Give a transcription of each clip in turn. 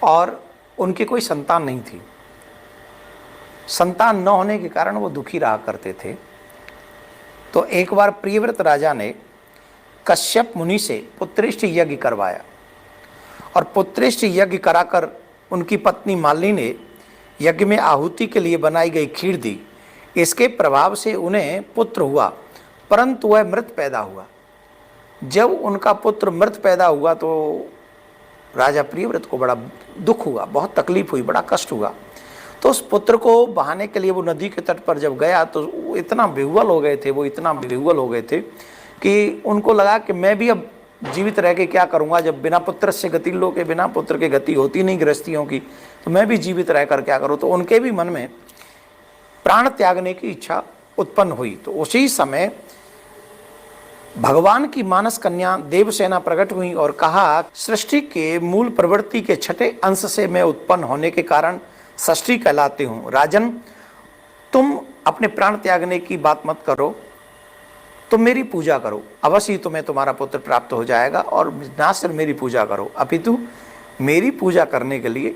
और उनकी कोई संतान नहीं थी। संतान न होने के कारण वो दुखी रहा करते थे। तो एक बार प्रियव्रत राजा ने कश्यप मुनि से पुत्रेष्ठ यज्ञ करवाया और पुत्रेष्ठ यज्ञ कराकर उनकी पत्नी मालिनी ने यज्ञ में आहुति के लिए बनाई गई खीर दी। इसके प्रभाव से उन्हें पुत्र हुआ, परंतु वह मृत पैदा हुआ। जब उनका पुत्र मृत पैदा हुआ तो राजा प्रियव्रत को बड़ा दुख हुआ, बहुत तकलीफ हुई, बड़ा कष्ट हुआ। तो उस पुत्र को बहाने के लिए वो नदी के तट पर जब गया तो वो इतना विह्वल हो गए थे कि उनको लगा कि मैं भी अब जीवित रह के क्या करूँगा, जब बिना पुत्र से गति लोके, बिना पुत्र के गति होती नहीं गृहस्थियों की, तो मैं भी जीवित रहकर क्या करूँ। तो उनके भी मन में प्राण त्यागने की इच्छा उत्पन्न हुई। तो उसी समय भगवान की मानस कन्या देवसेना प्रकट हुई और कहा, सृष्टि के मूल प्रवृत्ति के छठे अंश से मैं उत्पन्न होने के कारण षष्ठी कहलाते हूँ। राजन, तुम अपने प्राण त्यागने की बात मत करो, तुम मेरी पूजा करो, अवश्य ही तुम्हें तुम्हारा पुत्र प्राप्त हो जाएगा। और ना सिर्फ मेरी पूजा करो, अपितु मेरी पूजा करने के लिए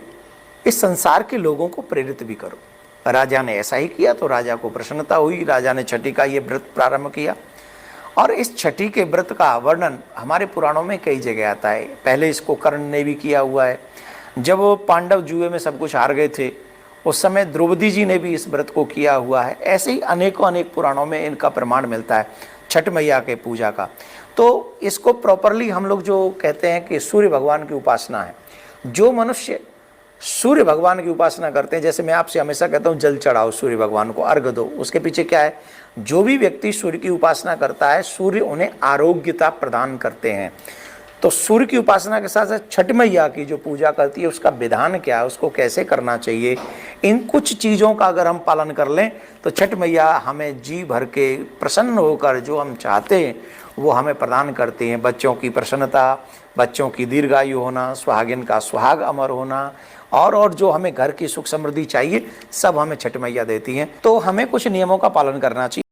इस संसार के लोगों को प्रेरित भी करो। राजा ने ऐसा ही किया तो राजा को प्रसन्नता हुई। राजा ने छठी का ये व्रत प्रारंभ किया और इस छठी के व्रत का वर्णन हमारे पुराणों में कई जगह आता है। पहले इसको कर्ण ने भी किया हुआ है। जब वो पांडव जुए में सब कुछ हार गए थे उस समय द्रौपदी जी ने भी इस व्रत को किया हुआ है। ऐसे ही अनेकों अनेक पुराणों में इनका प्रमाण मिलता है छठ मैया के पूजा का। तो इसको प्रॉपरली हम लोग जो कहते हैं कि सूर्य भगवान की उपासना है। जो मनुष्य सूर्य भगवान की उपासना करते हैं, जैसे मैं आपसे हमेशा कहता हूँ जल चढ़ाओ, सूर्य भगवान को अर्घ दो, उसके पीछे क्या है, जो भी व्यक्ति सूर्य की उपासना करता है सूर्य उन्हें आरोग्यता प्रदान करते हैं। तो सूर्य की उपासना के साथ साथ छठ मैया की जो पूजा करती है उसका विधान क्या है, उसको कैसे करना चाहिए, इन कुछ चीज़ों का अगर हम पालन कर लें तो छठ मैया हमें जी भर के प्रसन्न होकर जो हम चाहते हैं वो हमें प्रदान करते हैं। बच्चों की प्रसन्नता, बच्चों की दीर्घायु होना, सुहागिन का सुहाग अमर होना और जो हमें घर की सुख समृद्धि चाहिए सब हमें छठ मैया देती हैं। तो हमें कुछ नियमों का पालन करना चाहिए।